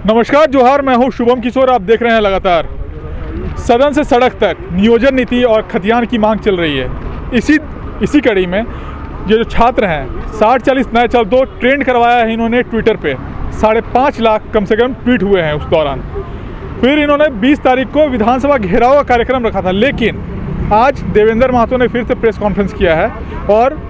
नमस्कार जोहार, मैं हूं शुभम किशोर। आप देख रहे हैं लगातार सदन से सड़क तक नियोजन नीति और खतियान की मांग चल रही है। इसी कड़ी में ये जो छात्र हैं 60-40 नए चल दो ट्रेंड करवाया है इन्होंने ट्विटर पे। 5.5 लाख कम से कम ट्वीट हुए हैं उस दौरान। फिर इन्होंने 20 तारीख को विधानसभा घेराव का कार्यक्रम रखा था, लेकिन आज देवेंद्र महतो ने फिर से प्रेस कॉन्फ्रेंस किया है और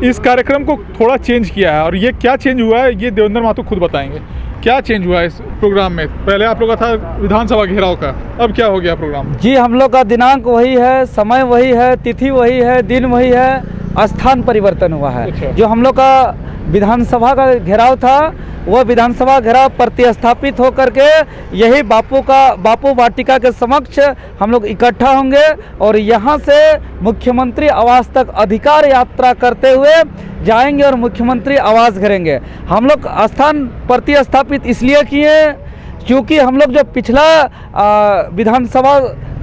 इस कार्यक्रम को थोड़ा चेंज किया है। और ये क्या चेंज हुआ है ये देवेंद्र महतो खुद बताएंगे। क्या चेंज हुआ है इस प्रोग्राम में? पहले आप लोग का था विधानसभा घेराव का, अब क्या हो गया प्रोग्राम? जी, हम लोग का दिनांक वही है, समय वही है, तिथि वही है, दिन वही है, स्थान परिवर्तन हुआ है। अच्छा। जो हम लोग का विधानसभा का घेराव था वो विधानसभा घेराव प्रतिस्थापित होकर के यही बापू वाटिका के समक्ष हम लोग इकट्ठा होंगे और यहाँ से मुख्यमंत्री आवास तक अधिकार यात्रा करते हुए जाएंगे और मुख्यमंत्री आवास घेरेंगे। हम लोग स्थान प्रतिस्थापित इसलिए किए क्योंकि हम लोग जो पिछला विधानसभा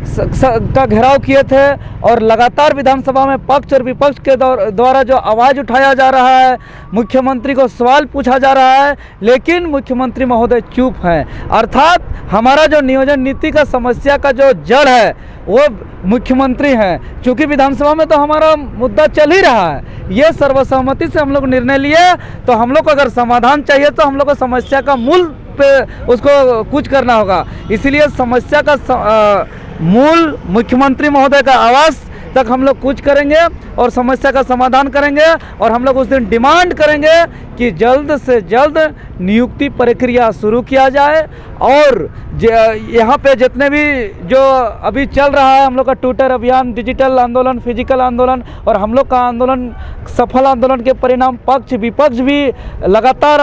का घेराव किए थे और लगातार विधानसभा में पक्ष और विपक्ष के द्वारा जो आवाज़ उठाया जा रहा है, मुख्यमंत्री को सवाल पूछा जा रहा है, लेकिन मुख्यमंत्री महोदय चुप हैं। अर्थात हमारा जो नियोजन नीति का समस्या का जो जड़ है वो मुख्यमंत्री हैं। चूँकि विधानसभा में तो हमारा मुद्दा चल ही रहा है, ये सर्वसहमति से हम लोग निर्णय लिए, तो हम लोग को अगर समाधान चाहिए तो हम लोग को समस्या का मूल पे उसको कुछ करना होगा। इसीलिए समस्या का मूल मुख्यमंत्री महोदय का आवास तक हम लोग कुछ करेंगे और समस्या का समाधान करेंगे। और हम लोग उस दिन डिमांड करेंगे कि जल्द से जल्द नियुक्ति प्रक्रिया शुरू किया जाए और यहाँ पे जितने भी जो अभी चल रहा है हम लोग का ट्विटर अभियान, डिजिटल आंदोलन, फिजिकल आंदोलन और हम लोग का आंदोलन सफल आंदोलन के परिणाम पक्ष विपक्ष भी लगातार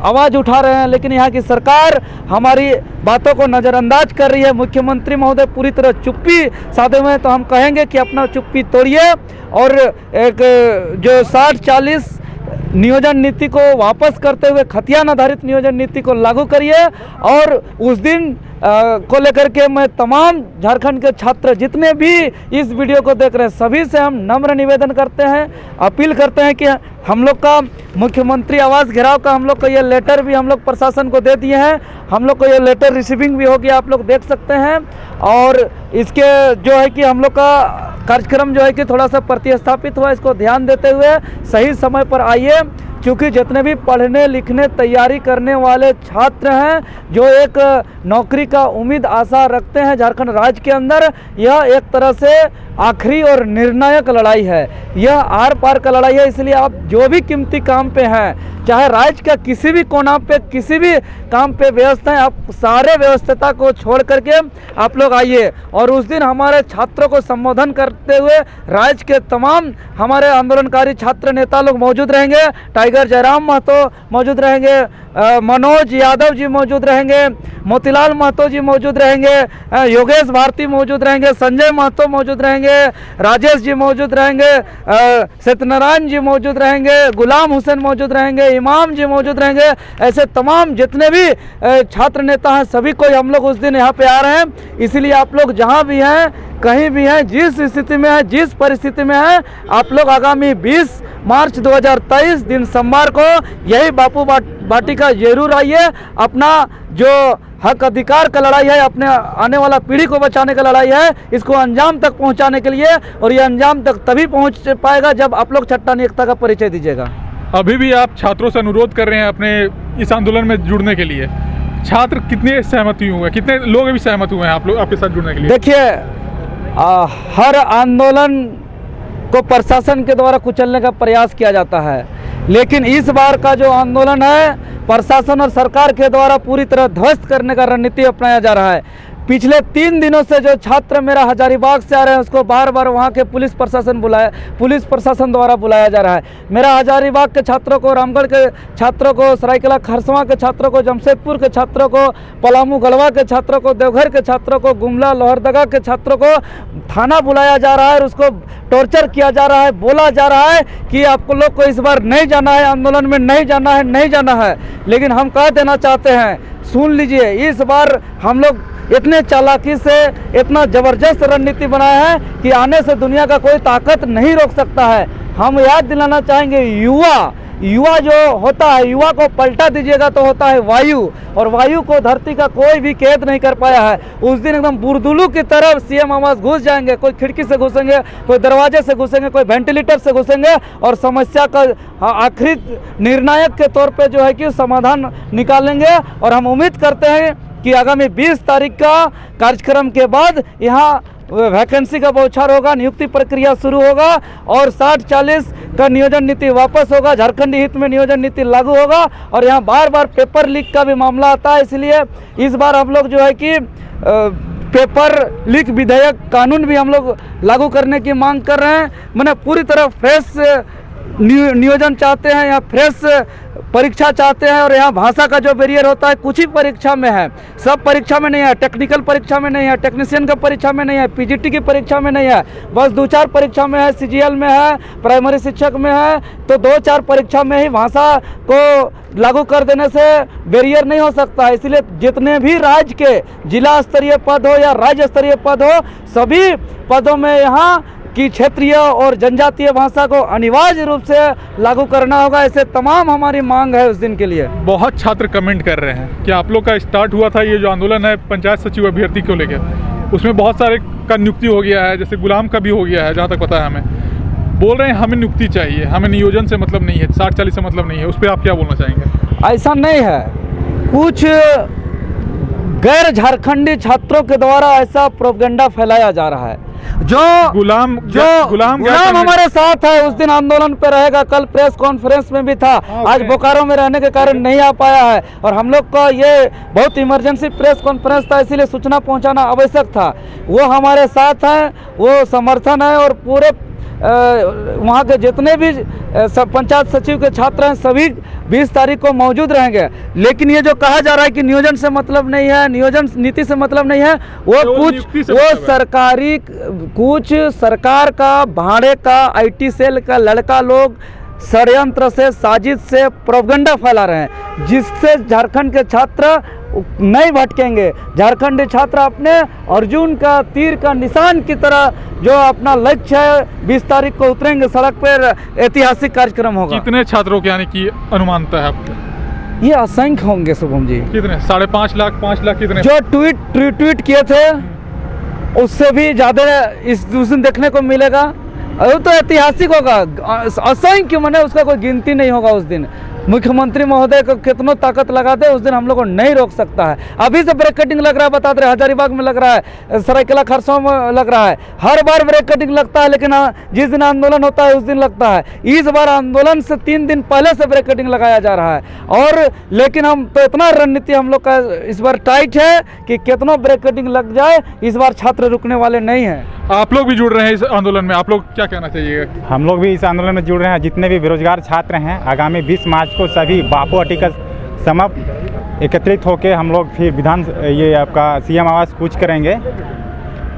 आवाज़ उठा रहे हैं, लेकिन यहाँ की सरकार हमारी बातों को नज़रअंदाज कर रही है। मुख्यमंत्री महोदय पूरी तरह चुप्पी साधे हुए हैं, तो हम कहेंगे कि अपना चुप्पी तोड़िए और एक जो 60-40 नियोजन नीति को वापस करते हुए खतियान आधारित नियोजन नीति को लागू करिए। और उस दिन को लेकर के मैं तमाम झारखंड के छात्र जितने भी इस वीडियो को देख रहे हैं सभी से हम नम्र निवेदन करते हैं, अपील करते हैं कि हम लोग का मुख्यमंत्री आवास घेराव का हम लोग को ये लेटर भी हम लोग प्रशासन को दे दिए हैं। हम लोग को ये लेटर रिसीविंग भी हो गया, आप लोग देख सकते हैं। और इसके जो है कि हम लोग का कार्यक्रम जो है कि थोड़ा सा प्रतिस्थापित हुआ, इसको ध्यान देते हुए सही समय पर आइए, क्योंकि जितने भी पढ़ने लिखने तैयारी करने वाले छात्र हैं जो एक नौकरी का उम्मीद आशा रखते हैं झारखंड राज्य के अंदर, यह एक तरह से आखिरी और निर्णायक लड़ाई है, यह आर पार का लड़ाई है। इसलिए आप जो भी कीमती काम पे हैं, चाहे राज्य का किसी भी कोना पे किसी भी काम पे व्यस्त हैं, आप सारे व्यस्तता को छोड़ करके आप लोग आइए। और उस दिन हमारे छात्रों को संबोधन करते हुए राज्य के तमाम हमारे आंदोलनकारी छात्र नेता लोग मौजूद रहेंगे। टाइगर जयराम महतो मौजूद रहेंगे, मनोज यादव जी मौजूद रहेंगे, मोतीलाल महतो जी मौजूद रहेंगे, योगेश भारती मौजूद रहेंगे, संजय महतो मौजूद रहेंगे, राजेश जी मौजूद रहेंगे, सत्यनारायण जी मौजूद रहेंगे, गुलाम हुसैन मौजूद रहेंगे, इमाम जी मौजूद रहेंगे। ऐसे तमाम जितने भी छात्र नेता हैं सभी को हम लोग उस दिन यहाँ पे आ रहे हैं। इसीलिए आप लोग जहाँ भी हैं, कहीं भी हैं, जिस स्थिति में है, जिस परिस्थिति में है, आप लोग आगामी 20 मार्च 2023 दिन सोमवार को यही बापू वाटिका जरूर आइए। अपना जो हक अधिकार का लड़ाई है, अपने आने वाला पीढ़ी को बचाने का लड़ाई है, इसको अंजाम तक पहुंचाने के लिए, और ये अंजाम तक तभी पहुंच पाएगा जब आप लोग चट्टानी एकता का परिचय दीजिएगा। अभी भी आप छात्रों से अनुरोध कर रहे हैं अपने इस आंदोलन में जुड़ने के लिए। छात्र कितने सहमत हुए हैं, कितने लोग अभी सहमत हुए हैं आप लोग आपके साथ जुड़ने के लिए? देखिए, हर आंदोलन को प्रशासन के द्वारा कुचलने का प्रयास किया जाता है, लेकिन इस बार का जो आंदोलन है प्रशासन और सरकार के द्वारा पूरी तरह ध्वस्त करने का रणनीति अपनाया जा रहा है। पिछले 3 दिनों से जो छात्र मेरा हजारीबाग से आ रहे हैं उसको बार बार वहाँ के पुलिस प्रशासन द्वारा बुलाया जा रहा है। मेरा हजारीबाग के छात्रों को, रामगढ़ के छात्रों को, सरायकेला खरसवां के छात्रों को, जमशेदपुर के छात्रों को, पलामू गढ़वा के छात्रों को, देवघर के छात्रों को, गुमला लोहरदगा के छात्रों को थाना बुलाया जा रहा है और उसको टॉर्चर किया जा रहा है। बोला जा रहा है कि आप लोग को इस बार नहीं जाना है, आंदोलन में नहीं जाना है, नहीं जाना है। लेकिन हम कह देना चाहते हैं, सुन लीजिए, इस बार हम लोग इतने चालाकी से इतना ज़बरदस्त रणनीति बनाया है कि आने से दुनिया का कोई ताकत नहीं रोक सकता है। हम याद दिलाना चाहेंगे, युवा युवा जो होता है, युवा को पलटा दीजिएगा तो होता है वायु, और वायु को धरती का कोई भी कैद नहीं कर पाया है। उस दिन एकदम बुरदुलू की तरफ सीएम आवास घुस जाएंगे, कोई खिड़की से घुसेंगे, कोई दरवाजे से घुसेंगे, कोई वेंटिलेटर से घुसेंगे, और समस्या का आखिरी निर्णायक के तौर पे जो है कि समाधान निकालेंगे। और हम उम्मीद करते हैं कि आगामी 20 तारीख का कार्यक्रम के बाद यहाँ वैकेंसी का बौछार होगा, नियुक्ति प्रक्रिया शुरू होगा और 60-40 का नियोजन नीति वापस होगा, झारखंडी हित में नियोजन नीति लागू होगा। और यहाँ बार बार पेपर लीक का भी मामला आता है, इसलिए इस बार हम लोग जो है कि पेपर लीक विधेयक कानून भी हम लोग लागू करने की मांग कर रहे हैं। मैंने पूरी तरह फ्रेश नियोजन चाहते हैं, यहाँ फ्रेश परीक्षा चाहते हैं। और यहाँ भाषा का जो बैरियर होता है कुछ ही परीक्षा में है, सब परीक्षा में नहीं है, टेक्निकल परीक्षा में नहीं है, टेक्नीशियन का परीक्षा में नहीं है, पीजीटी की परीक्षा में नहीं है, बस 2-4 परीक्षा में है, सीजीएल में है, प्राइमरी शिक्षक में है। तो 2-4 परीक्षा में ही भाषा को लागू कर देने से बैरियर नहीं हो सकता है। इसलिए जितने भी राज्य के जिला स्तरीय पद हो या राज्य स्तरीय पद हो, सभी पदों में यहाँ कि क्षेत्रीय और जनजातीय भाषा को अनिवार्य रूप से लागू करना होगा। ऐसे तमाम हमारी मांग है उस दिन के लिए। बहुत छात्र कमेंट कर रहे हैं कि आप लोग का स्टार्ट हुआ था ये जो आंदोलन है पंचायत सचिव अभ्यर्थी को लेकर, उसमें बहुत सारे का नियुक्ति हो गया है, जैसे गुलाम का भी हो गया है, जहाँ तक पता है हमें। बोल रहे हैं हमें नियुक्ति चाहिए, हमें नियोजन से मतलब नहीं है, 60-40 से मतलब नहीं है। उस पर आप क्या बोलना चाहेंगे? ऐसा नहीं है, कुछ गैर झारखंडी छात्रों के द्वारा ऐसा प्रोपेगेंडा फैलाया जा रहा है। जो गुलाम हमारे साथ है, उस दिन आंदोलन पे रहेगा, कल प्रेस कॉन्फ्रेंस में भी था, आज बोकारो में रहने के कारण नहीं आ पाया है। और हम लोग का ये बहुत इमरजेंसी प्रेस कॉन्फ्रेंस था, इसीलिए सूचना पहुंचाना आवश्यक था। वो हमारे साथ हैं, वो समर्थन है, और पूरे वहाँ के जितने भी सब पंचायत सचिव के छात्र हैं सभी 20 तारीख को मौजूद रहेंगे। लेकिन ये जो कहा जा रहा है कि नियोजन से मतलब नहीं है, नियोजन नीति से मतलब नहीं है, कुछ सरकार का भाड़े का IT सेल का लड़का लोग षड्यंत्र से, साजिश से प्रोपेगेंडा फैला रहे हैं, जिससे झारखंड के छात्र नहीं भटकेंगे। झारखंडी छात्र अपने अर्जुन का तीर का निशान की तरह जो अपना लक्ष्य है 20 तारीख को उतरेंगे सड़क पर, ऐतिहासिक कार्यक्रम होगा। कितने छात्रों के आने की अनुमानता है आपको? ये असंख्य होंगे शुभम जी। कितने? 5.5 लाख, 5 लाख कितने? जो ट्वीट किए थे उससे भी ज्यादा इस दिन देखने को मिलेगा। वो तो ऐतिहासिक होगा, असंख्य, मैंने उसका कोई गिनती नहीं होगा। उस दिन मुख्यमंत्री महोदय को कितना ताकत लगा दे, उस दिन हम लोग को नहीं रोक सकता है। अभी से ब्रेक कटिंग लग रहा है, बता दे, हजारीबाग में लग रहा है, सरायकेला खरसों में लग रहा है, हर बार ब्रेक कटिंग लगता है, लेकिन जिस दिन आंदोलन होता है उस दिन लगता है। इस बार आंदोलन से 3 दिन पहले से ब्रेक कटिंग लगाया जा रहा है। और लेकिन हम तो इतना रणनीति हम लोग का इस बार टाइट है कि कितना ब्रेक कटिंग लग जाए, इस बार छात्र रुकने वाले नहीं हैं। आप लोग भी जुड़ रहे हैं इस आंदोलन में, आप लोग क्या कहना चाहिए? हम लोग भी इस आंदोलन में जुड़ रहे हैं। जितने भी बेरोजगार छात्र हैं, आगामी 20 मार्च को सभी बापू हटिका समाप्त एकत्रित होकर हम लोग फिर ये आपका सीएम आवास कूच करेंगे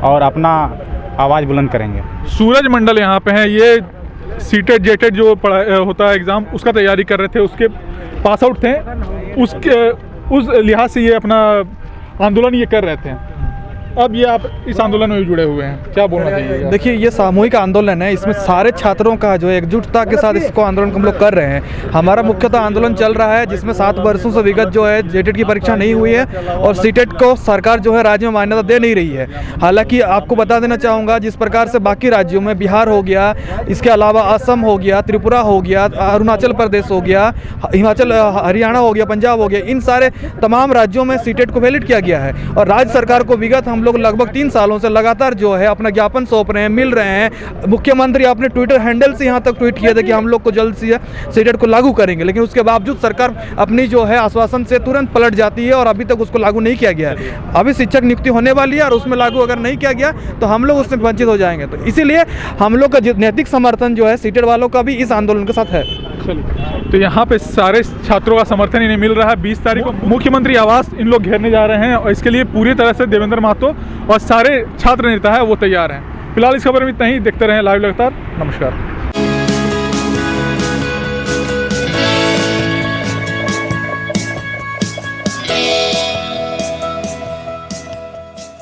और अपना आवाज़ बुलंद करेंगे। सूरज मंडल यहाँ पे हैं, ये सीटेड जेटेड जो होता है एग्ज़ाम, उसका तैयारी कर रहे थे, उसके पास आउट थे, उस लिहाज से ये अपना आंदोलन ये कर रहे थे। अब ये आप इस आंदोलन में भी जुड़े हुए हैं, क्या बोलना चाहिए? देखिए, ये सामूहिक आंदोलन है, इसमें सारे छात्रों का जो एकजुटता के साथ इसको आंदोलन हम लोग कर रहे हैं। हमारा मुख्यतः आंदोलन चल रहा है जिसमें 7 वर्षों से विगत जो है जेटेट की परीक्षा नहीं हुई है और सीटेट को सरकार जो है राज्य में मान्यता दे नहीं रही है। हालांकि आपको बता देना चाहूँगा, जिस प्रकार से बाकी राज्यों में बिहार हो गया, इसके अलावा असम हो गया, त्रिपुरा हो गया, अरुणाचल प्रदेश हो गया, हिमाचल हरियाणा हो गया, पंजाब हो गया, इन सारे तमाम राज्यों में सीटेट को वैलिड किया गया है। और राज्य सरकार को विगत हम लोग लगभग 3 सालों से लगातार जो है अपना ज्ञापन सौंप रहे हैं, मिल रहे हैं। मुख्यमंत्री अपने ट्विटर हैंडल से यहाँ तक ट्वीट किए थे कि हम लोग को जल्द से सीटेट को लागू करेंगे, लेकिन उसके बावजूद सरकार अपनी जो है आश्वासन से तुरंत पलट जाती है और अभी तक उसको लागू नहीं किया गया है। अभी शिक्षक नियुक्ति होने वाली है और उसमें लागू अगर नहीं किया गया तो हम लोग उससे वंचित हो जाएंगे। तो इसीलिए हम लोग का नैतिक समर्थन जो है सीटेट वालों का भी इस आंदोलन के साथ है। तो यहाँ पे सारे छात्रों का समर्थन इन्हें मिल रहा है। 20 तारीख को मुख्यमंत्री आवास इन लोग घेरने जा रहे हैं और इसके लिए पूरी तरह से देवेंद्र महतो और सारे छात्र नेता है वो तैयार हैं। फिलहाल इस खबर में इतना ही, देखते रहें लाइव लगातार। नमस्कार।